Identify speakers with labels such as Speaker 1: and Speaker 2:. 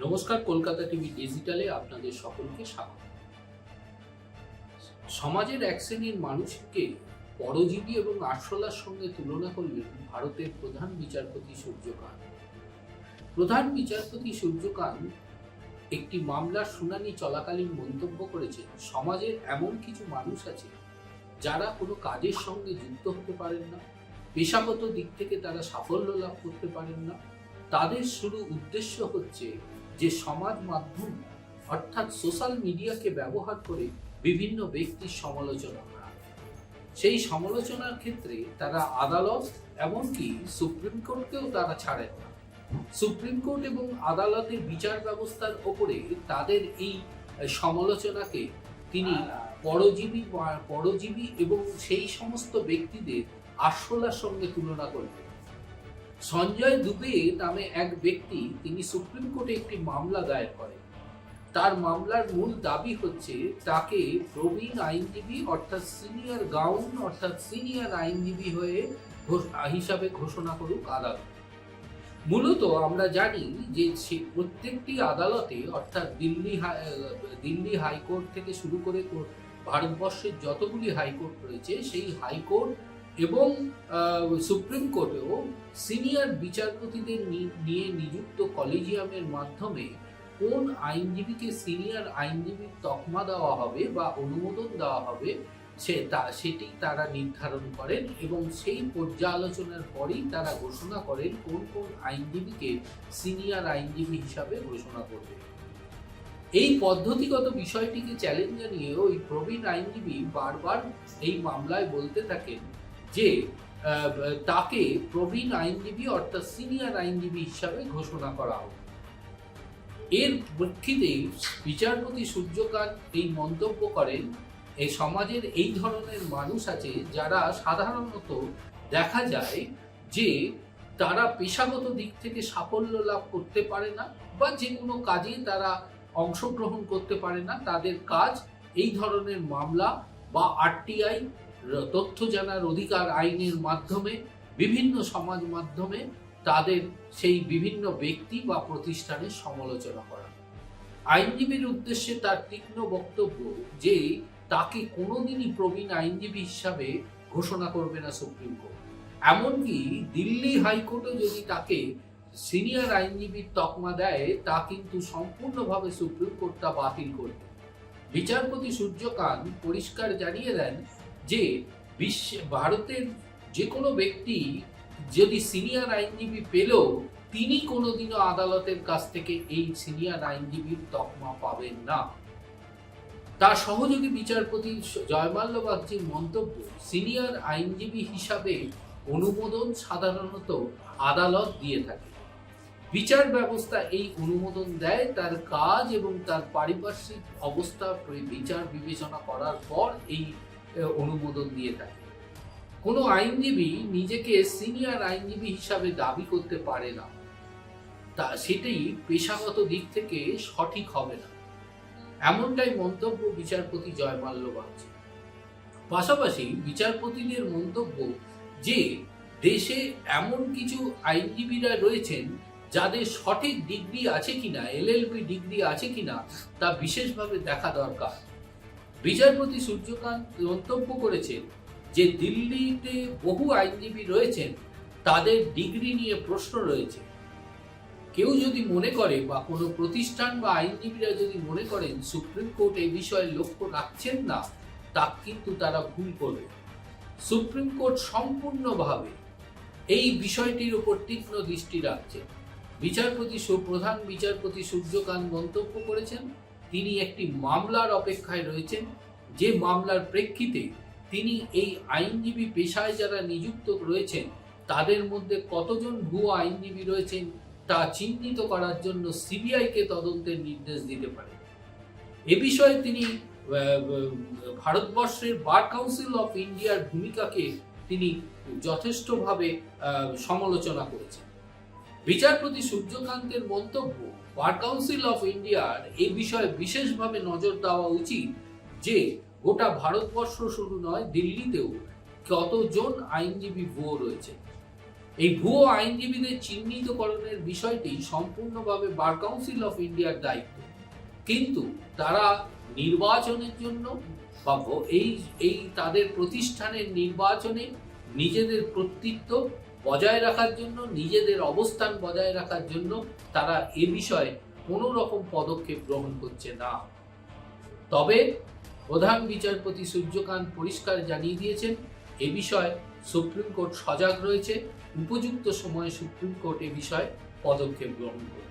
Speaker 1: নমস্কার, কলকাতা টিভি ডিজিটালে আপনাদের সকলকে স্বাগত। সমাজের এক শ্রেণীর মানুষকে পরজীবী এবং আরশোলার সঙ্গে তুলনা করলেন ভারতের প্রধান বিচারপতি সূর্যকান্ত। প্রধান বিচারপতি সূর্যকান্ত একটি মামলার শুনানি চলাকালীন মন্তব্য করেছেন, সমাজের এমন কিছু মানুষ আছে যারা কোনো কাজের সঙ্গে যুক্ত হতে পারেন না, পেশাগত দিক থেকে তারা সাফল্য লাভ করতে পারেন না। তাদের শুধু উদ্দেশ্য হচ্ছে যে সমাজ মাধ্যম অর্থাৎ সোশ্যাল মিডিয়াকে ব্যবহার করে বিভিন্ন ব্যক্তির সমালোচনা করা। সেই সমালোচনার ক্ষেত্রে তারা আদালত এমনকি সুপ্রিম কোর্টকেও তারা ছাড়েন না। সুপ্রিম কোর্ট এবং আদালতের বিচার ব্যবস্থার ওপরে তাদের এই সমালোচনাকে তিনি পরজীবী এবং সেই সমস্ত ব্যক্তিদের আরশোলার সঙ্গে তুলনা করলেন। সঞ্জয় দুবে নামে এক ব্যক্তি, তিনি সুপ্রিম কোর্টে একটি মামলা দায়ের করেন। তার মামলার মূল দাবি হচ্ছে তাকে প্রবীণ আইনজীবী অর্থাৎ সিনিয়র আইনজীবী হিসাবে ঘোষণা করুক আদালত। মূলত আমরা জানি যে প্রত্যেকটি আদালতে অর্থাৎ দিল্লি হাইকোর্ট থেকে শুরু করে ভারতবর্ষের যতগুলি হাইকোর্ট রয়েছে সেই হাইকোর্ট এবং সুপ্রিম কোর্টেও সিনিয়র বিচারপতিদের নিয়ে নিযুক্ত কলেজিয়ামের মাধ্যমে কোন আইনজীবীকে সিনিয়র আইনজীবীর তকমা দেওয়া হবে বা অনুমোদন দেওয়া হবে সেটি তারা নির্ধারণ করেন এবং সেই পর্যালোচনার পরেই তারা ঘোষণা করেন কোন কোন আইনজীবীকে সিনিয়র আইনজীবী হিসাবে ঘোষণা করবে। এই পদ্ধতিগত বিষয়টিকে চ্যালেঞ্জ জানিয়ে ওই প্রবীণ আইনজীবী বারবার এই মামলায় বলতে থাকেন যে তাকে প্রবীণ আইনজীবী অর্থাৎ সিনিয়র আইনজীবী হিসাবে ঘোষণা করা হবে। এর প্রেক্ষিতে বিচারপতি সূর্যকান্ত এই মন্তব্য করেন, এই সমাজের এই ধরনের মানুষ আছে যারা সাধারণত দেখা যায় যে তারা পেশাগত দিক থেকে সাফল্য লাভ করতে পারে না বা যে কোনো কাজে তারা অংশগ্রহণ করতে পারে না। তাদের কাজ এই ধরনের মামলা বা আরটিআই তথ্য জানার অধিকার আইনের মাধ্যমে বিভিন্ন সমাজ মাধ্যমে তাদের সেই বিভিন্ন ব্যক্তি বা প্রতিষ্ঠানের সমালোচনা করা। আইনজীবীর উদ্দেশ্যে তার তীক্ষ্ণ বক্তব্য যে তাকে কোনোদিনই প্রবীণ আইনজীবী হিসাবে ঘোষণা করবে না সুপ্রিম কোর্ট। এমনকি দিল্লি হাইকোর্টও যদি তাকে সিনিয়র আইনজীবীর তকমা দেয় তা কিন্তু সম্পূর্ণভাবে সুপ্রিম কোর্ট তা বাতিল করবে। বিচারপতি সূর্যকান্ত পরিষ্কার জানিয়ে দেন যে ভারতের যে কোনো ব্যক্তি যদি সিনিয়র আইনজীবী পেলেও তিনি কোনোদিনও আদালতের কাছ থেকে এই সিনিয়র আইনজীবীর তকমা পাবেন না। তার সহযোগী বিচারপতি জয়মাল্য বাগচির মন্তব্য, সিনিয়র আইনজীবী হিসাবে অনুমোদন সাধারণত আদালত দিয়ে থাকে। বিচার ব্যবস্থা এই অনুমোদন দেয় তার কাজ এবং তার পারিপার্শ্বিক অবস্থা বিচার বিবেচনা করার পর এই অনুমোদন দিয়ে থাকে। কোনো আইনজীবী নিজেকে সিনিয়র আইনজীবী হিসাবে দাবি করতে পারে না, তা সেটাই পেশাগত দিক থেকে সঠিক হবে না, এমনটাই মন্তব্য বিচারপতি জয়মাল্য বাগচি। পাশাপাশি বিচারপতিদের মন্তব্য যে দেশে এমন কিছু আইনজীবীরা রয়েছেন যাদের সঠিক ডিগ্রি আছে কিনা, এলএলবি ডিগ্রি আছে কিনা তা বিশেষভাবে দেখা দরকার। বিচারপতি সূর্যকান্ত মন্তব্য করেছেন যে দিল্লিতে বহু আইনজীবী রয়েছেন, তাদের ডিগ্রি নিয়ে প্রশ্ন রয়েছে। কেউ যদি মনে করে বা কোনো প্রতিষ্ঠান বা আইনজীবীরা যদি মনে করেন সুপ্রিম কোর্ট এই বিষয়ে লক্ষ্য রাখছেন না, তা কিন্তু তারা ভুল করবে। সুপ্রিম কোর্ট সম্পূর্ণভাবে এই বিষয়টির উপর তীক্ষ্ণ দৃষ্টি রাখছেন। প্রধান বিচারপতি সূর্যকান্ত মন্তব্য করেছেন তিনি একটি মামলার অপেক্ষায় রয়েছেন, যে মামলার প্রেক্ষিতে তিনি এই আইনজীবী পেশায় যারা নিযুক্ত রয়েছেন তাদের মধ্যে কতজন ভুয়ো আইনজীবী রয়েছেন তা চিহ্নিত করার জন্য সিবিআইকে তদন্তের নির্দেশ দিতে পারে। এ বিষয়ে তিনি ভারতবর্ষের বার কাউন্সিল অফ ইন্ডিয়ার ভূমিকাকে তিনি যথেষ্টভাবে সমালোচনা করেছেন। বিচারপতি সূর্যকান্তের মন্তব্য, বার কাউন্সিল অফ ইন্ডিয়ার এই বিষয়ে বিশেষভাবে নজর দেওয়া উচিত যে গোটা ভারতবর্ষ শুধু নয়, দিল্লিতেও কতজন আইনজীবী ভুয়ো রয়েছে এই ভুয়ো আইনজীবীদের চিহ্নিতকরণের বিষয়টি সম্পূর্ণভাবে বার কাউন্সিল অফ ইন্ডিয়ার দায়িত্ব, কিন্তু তারা নির্বাচনের জন্য বা এই তাদের প্রতিষ্ঠানের নির্বাচনে নিজেদের কর্তৃত্ব বজায় রাখার জন্য, নিজেদের অবস্থান বজায় রাখার জন্য তারা এ বিষয়ে কোনো রকম পদক্ষেপ গ্রহণ করছে না। তবে প্রধান বিচারপতি সূর্যকান্ত পরিষ্কার জানিয়ে দিয়েছেন, এ বিষয়ে সুপ্রিম কোর্ট সজাগ রয়েছে, উপযুক্ত সময়ে সুপ্রিম কোর্ট এ বিষয়ে পদক্ষেপ গ্রহণ করবে।